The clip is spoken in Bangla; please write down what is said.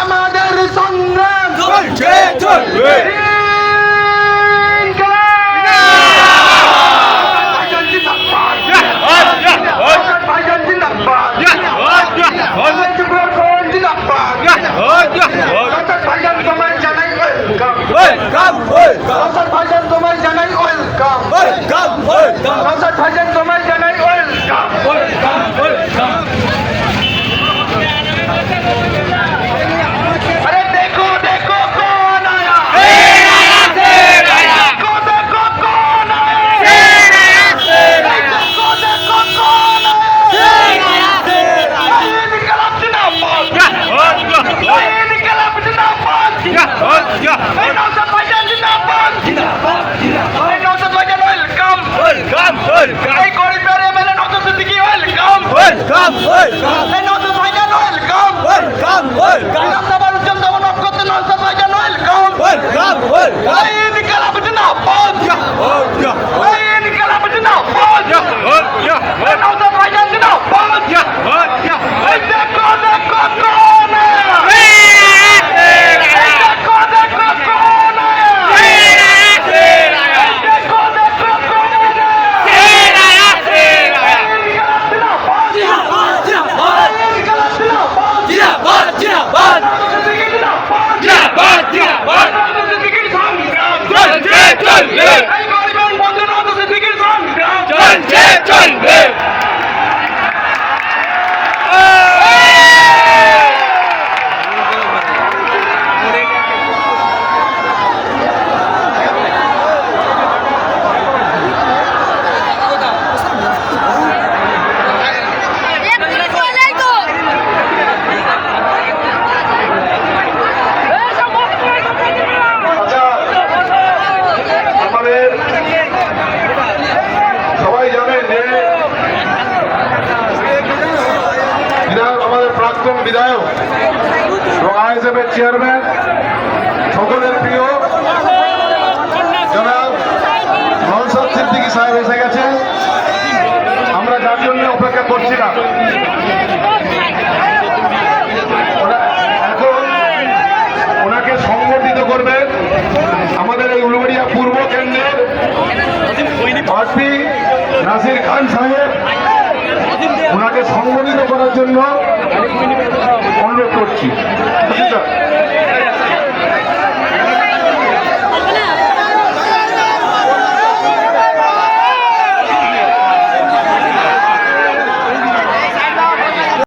আমাদের সংগ্রাম চলছে চলবে বিধায়ক এবং আইএসএফের চেয়ারম্যান সকলের প্রিয় জনাব নওশাদ সিদ্দিকী সাহেব এসে গেছে। আমরা যার জন্য অপেক্ষা করছিলাম, এখন ওনাকে সংগঠিত করবেন আমাদের এই উলুবেড়িয়া পূর্ব কেন্দ্রের প্রার্থী নাসির খান সাহেব। ওনাকে সংগঠিত করার জন্য অনুরোধ করছি।